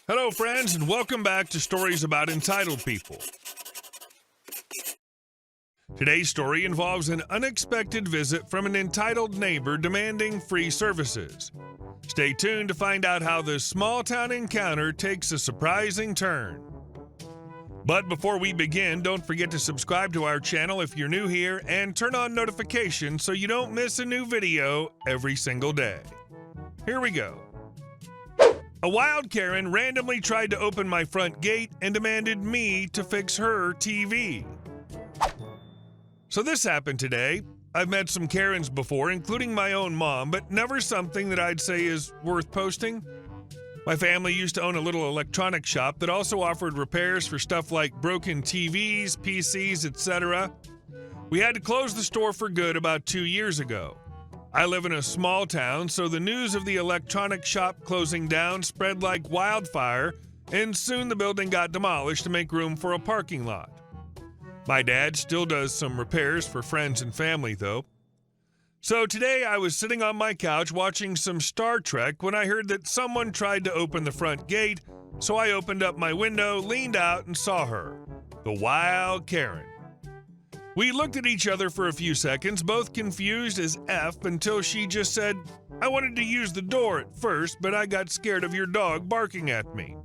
Hello, friends, and welcome back to Stories About Entitled People. Today's story involves an unexpected visit from an entitled neighbor demanding free services. Stay tuned to find out how this small-town encounter takes a surprising turn. But before we begin, don't forget to subscribe to our channel if you're new here and turn on notifications so you don't miss a new video every single day. Here we go. A wild Karen randomly tried to open my front gate and demanded me to fix her TV. So this happened today. I've met some Karens before, including my own mom, but never something that I'd say is worth posting. My family used to own a little electronic shop that also offered repairs for stuff like broken TVs, PCs, etc. We had to close the store for good about 2 years ago. I live in a small town, so the news of the electronic shop closing down spread like wildfire, and soon the building got demolished to make room for a parking lot. My dad still does some repairs for friends and family, though. So today I was sitting on my couch watching some Star Trek when I heard that someone tried to open the front gate, so I opened up my window, leaned out, and saw her, the wild Karen. We looked at each other for a few seconds, both confused as F, until she just said, "I wanted to use the door at first, but I got scared of your dog barking at me."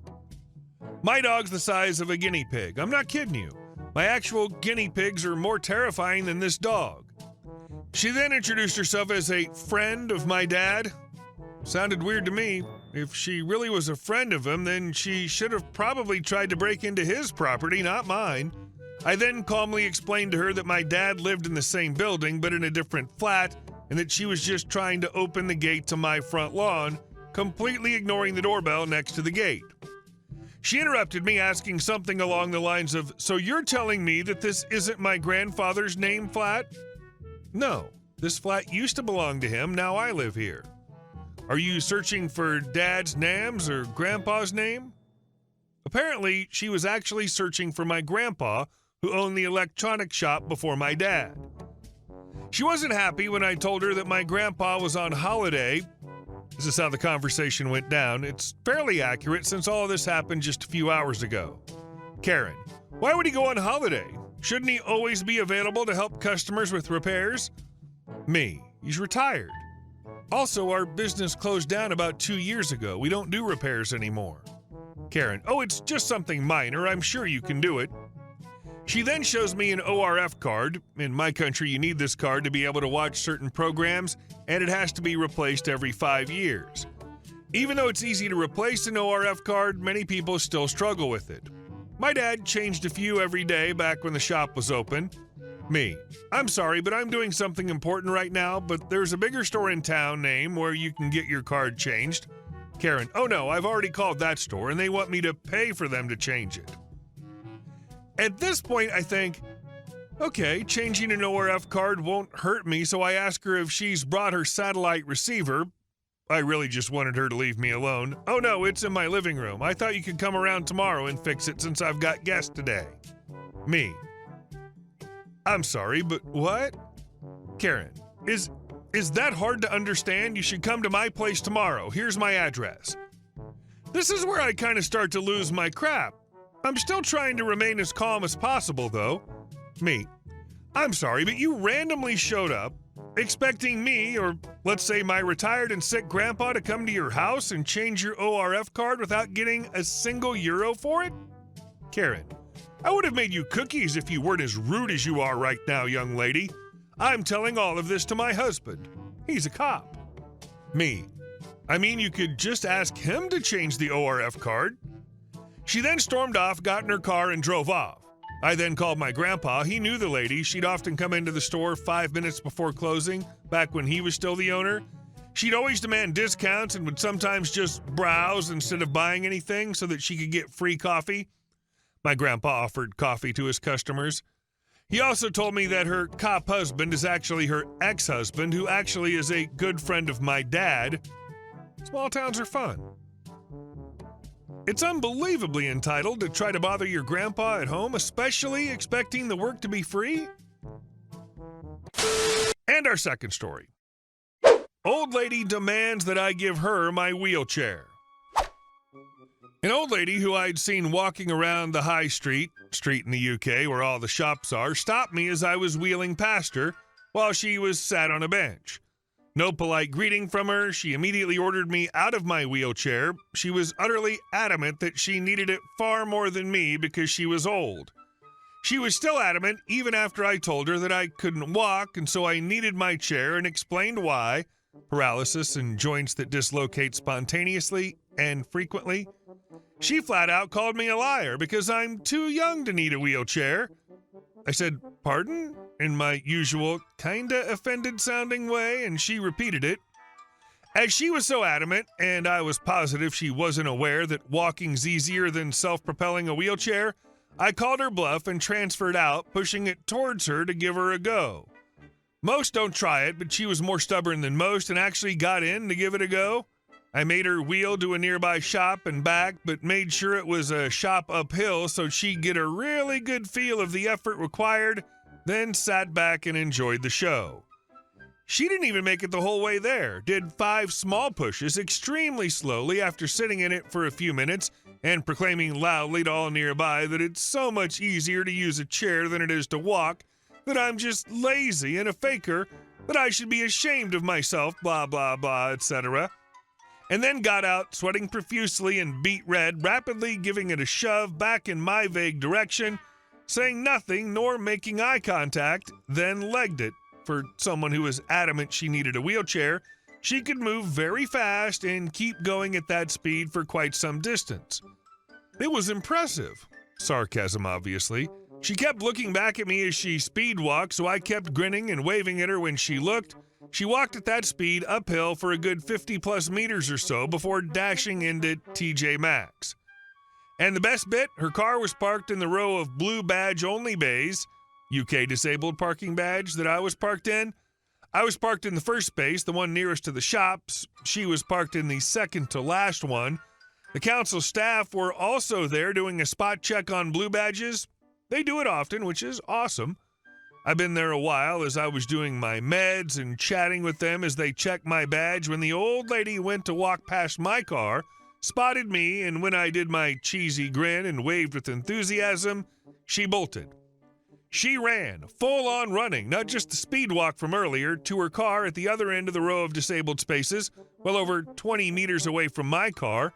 My dog's the size of a guinea pig. I'm not kidding you. My actual guinea pigs are more terrifying than this dog. She then introduced herself as a friend of my dad. Sounded weird to me. If she really was a friend of him, then she should have probably tried to break into his property, not mine. I then calmly explained to her that my dad lived in the same building but in a different flat, and that she was just trying to open the gate to my front lawn, completely ignoring the doorbell next to the gate. She interrupted me asking something along the lines of, "So you're telling me that this isn't my grandfather's name flat?" "No, this flat used to belong to him, now I live here." "Are you searching for Dad's Nam's or Grandpa's name?" Apparently, she was actually searching for my grandpa, who owned the electronic shop before my dad. She wasn't happy when I told her that my grandpa was on holiday. This is how the conversation went down. It's fairly accurate since all of this happened just a few hours ago. Karen: "Why would he go on holiday? Shouldn't he always be available to help customers with repairs?" Me: "He's retired. Also, our business closed down about 2 years ago. We don't do repairs anymore." Karen: "Oh, it's just something minor. I'm sure you can do it." She then shows me an ORF card. In my country, you need this card to be able to watch certain programs, and it has to be replaced every 5 years. Even though it's easy to replace an ORF card, many people still struggle with it. My dad changed a few every day back when the shop was open. Me: "I'm sorry, but I'm doing something important right now, but there's a bigger store in town name where you can get your card changed." Karen: "Oh no, I've already called that store, and they want me to pay for them to change it." At this point, I think, okay, changing an ORF card won't hurt me, so I ask her if she's brought her satellite receiver. I really just wanted her to leave me alone. "Oh no, it's in my living room. I thought you could come around tomorrow and fix it since I've got guests today." Me: "I'm sorry, but what?" Karen: Is that hard to understand? You should come to my place tomorrow. Here's my address." This is where I kind of start to lose my crap. I'm still trying to remain as calm as possible, though. Me: "I'm sorry, but you randomly showed up, expecting me, or let's say my retired and sick grandpa, to come to your house and change your ORF card without getting a single euro for it?" Karen: "I would have made you cookies if you weren't as rude as you are right now, young lady. I'm telling all of this to my husband. He's a cop." Me: "I mean, you could just ask him to change the ORF card." She then stormed off, got in her car, and drove off. I then called my grandpa. He knew the lady. She'd often come into the store 5 minutes before closing, back when he was still the owner. She'd always demand discounts and would sometimes just browse instead of buying anything so that she could get free coffee. My grandpa offered coffee to his customers. He also told me that her cop husband is actually her ex-husband, who actually is a good friend of my dad. Small towns are fun. It's unbelievably entitled to try to bother your grandpa at home, especially expecting the work to be free. And our second story. Old lady demands that I give her my wheelchair. An old lady who I'd seen walking around the high street in the UK where all the shops are, stopped me as I was wheeling past her while she was sat on a bench. No polite greeting from her, she immediately ordered me out of my wheelchair. She was utterly adamant that she needed it far more than me because she was old. She was still adamant even after I told her that I couldn't walk, and so I needed my chair and explained why. Paralysis and joints that dislocate spontaneously and frequently. She flat out called me a liar because I'm too young to need a wheelchair. I said, "Pardon?" in my usual kinda offended sounding way, and she repeated it. As she was so adamant, and I was positive she wasn't aware that walking's easier than self-propelling a wheelchair, I called her bluff and transferred out, pushing it towards her to give her a go. Most don't try it, but she was more stubborn than most and actually got in to give it a go. I made her wheel to a nearby shop and back, but made sure it was a shop uphill so she'd get a really good feel of the effort required, then sat back and enjoyed the show. She didn't even make it the whole way there, did 5 small pushes extremely slowly after sitting in it for a few minutes and proclaiming loudly to all nearby that it's so much easier to use a chair than it is to walk, that I'm just lazy and a faker, that I should be ashamed of myself, blah, blah, blah, etc. And then got out, sweating profusely and beet red, rapidly giving it a shove back in my vague direction, saying nothing nor making eye contact, then legged it. For someone who was adamant she needed a wheelchair, she could move very fast and keep going at that speed for quite some distance. It was impressive. Sarcasm, obviously. She kept looking back at me as she speed walked, so I kept grinning and waving at her when she looked. She walked at that speed uphill for a good 50+ meters or so before dashing into TJ Maxx. And the best bit, her car was parked in the row of blue badge-only bays, UK disabled parking badge that I was parked in. I was parked in the first space, the one nearest to the shops. She was parked in the second to last one. The council staff were also there doing a spot check on blue badges. They do it often, which is awesome. I've been there a while as I was doing my meds and chatting with them as they checked my badge when the old lady went to walk past my car, spotted me, and when I did my cheesy grin and waved with enthusiasm, she bolted. She ran, full-on running, not just the speed walk from earlier, to her car at the other end of the row of disabled spaces, well over 20 meters away from my car.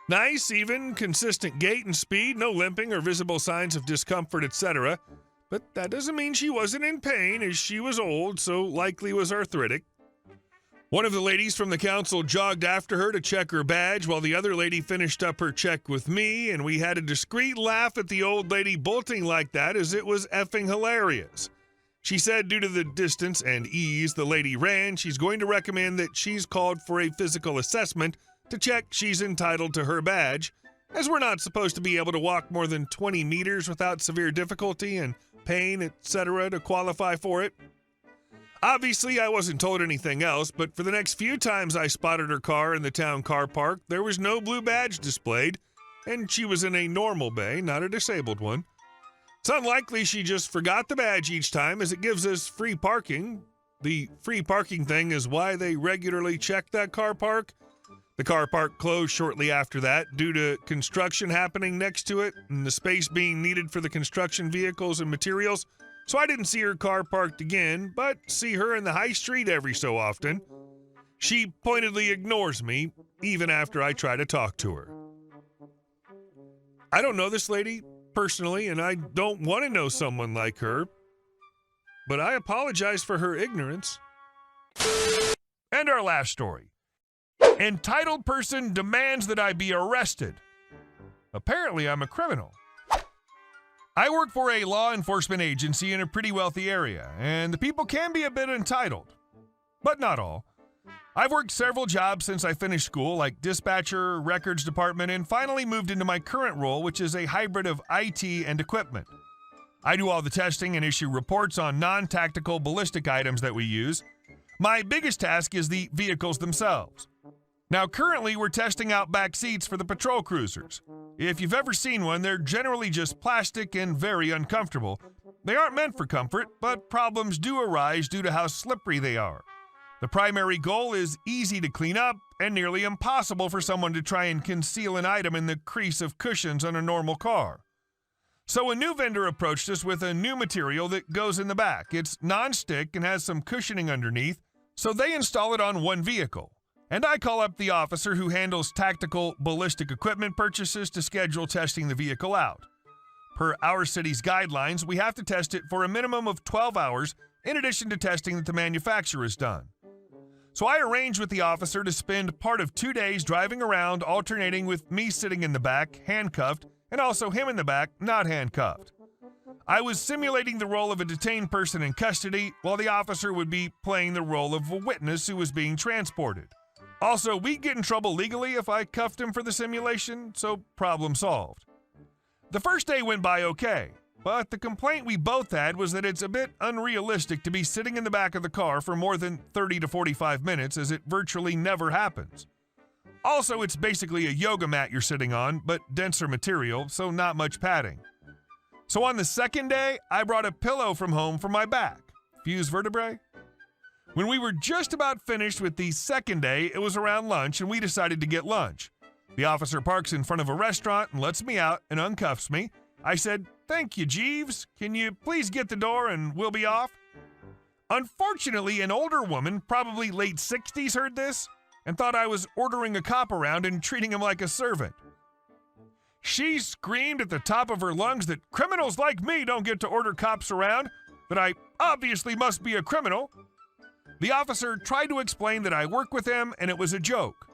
Nice, even, consistent gait and speed, no limping or visible signs of discomfort, etc. But that doesn't mean she wasn't in pain, as she was old, so likely was arthritic. One of the ladies from the council jogged after her to check her badge while the other lady finished up her check with me, and we had a discreet laugh at the old lady bolting like that as it was effing hilarious. She said due to the distance and ease the lady ran, she's going to recommend that she's called for a physical assessment to check she's entitled to her badge, as we're not supposed to be able to walk more than 20 meters without severe difficulty and pain, etc. to qualify for it. Obviously, I wasn't told anything else, but for the next few times I spotted her car in the town car park, there was no blue badge displayed, and she was in a normal bay, not a disabled one. It's unlikely she just forgot the badge each time, as it gives us free parking. The free parking thing is why they regularly check that car park. The car park closed shortly after that due to construction happening next to it and the space being needed for the construction vehicles and materials. So I didn't see her car parked again, but see her in the high street every so often. She pointedly ignores me, even after I try to talk to her. I don't know this lady personally, and I don't want to know someone like her, but I apologize for her ignorance. And our last story. Entitled person demands that I be arrested. Apparently, I'm a criminal. I work for a law enforcement agency in a pretty wealthy area, and the people can be a bit entitled, but not all. I've worked several jobs since I finished school, like dispatcher, records department, and finally moved into my current role, which is a hybrid of IT and equipment. I do all the testing and issue reports on non-tactical ballistic items that we use. My biggest task is the vehicles themselves. Now, currently, we're testing out back seats for the patrol cruisers. If you've ever seen one, they're generally just plastic and very uncomfortable. They aren't meant for comfort, but problems do arise due to how slippery they are. The primary goal is easy to clean up and nearly impossible for someone to try and conceal an item in the crease of cushions on a normal car. So a new vendor approached us with a new material that goes in the back. It's non-stick and has some cushioning underneath, so they install it on one vehicle. And I call up the officer who handles tactical ballistic equipment purchases to schedule testing the vehicle out. Per our city's guidelines, we have to test it for a minimum of 12 hours in addition to testing that the manufacturer has done. So I arranged with the officer to spend part of 2 days driving around, alternating with me sitting in the back, handcuffed, and also him in the back, not handcuffed. I was simulating the role of a detained person in custody, while the officer would be playing the role of a witness who was being transported. Also, we'd get in trouble legally if I cuffed him for the simulation, so problem solved. The first day went by okay, but the complaint we both had was that it's a bit unrealistic to be sitting in the back of the car for more than 30 to 45 minutes, as it virtually never happens. Also, it's basically a yoga mat you're sitting on, but denser material, so not much padding. So on the second day, I brought a pillow from home for my back. Fused vertebrae? When we were just about finished with the second day, it was around lunch and we decided to get lunch. The officer parks in front of a restaurant and lets me out and uncuffs me. I said, "Thank you, Jeeves. Can you please get the door and we'll be off?" Unfortunately, an older woman, probably late 60s, heard this and thought I was ordering a cop around and treating him like a servant. She screamed at the top of her lungs that criminals like me don't get to order cops around, that I obviously must be a criminal. The officer tried to explain that I work with him and it was a joke.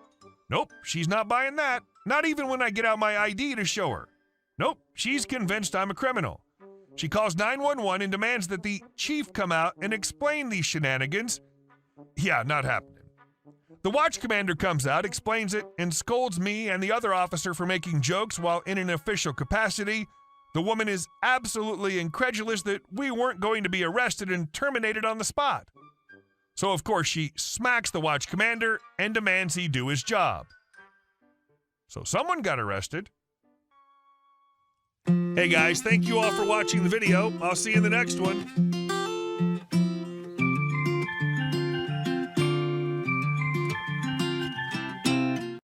Nope, she's not buying that, not even when I get out my ID to show her. Nope, she's convinced I'm a criminal. She calls 911 and demands that the chief come out and explain these shenanigans. Yeah, not happening. The watch commander comes out, explains it, and scolds me and the other officer for making jokes while in an official capacity. The woman is absolutely incredulous that we weren't going to be arrested and terminated on the spot. So, of course, she smacks the watch commander and demands he do his job. So someone got arrested. Hey guys, thank you all for watching the video. I'll see you in the next one.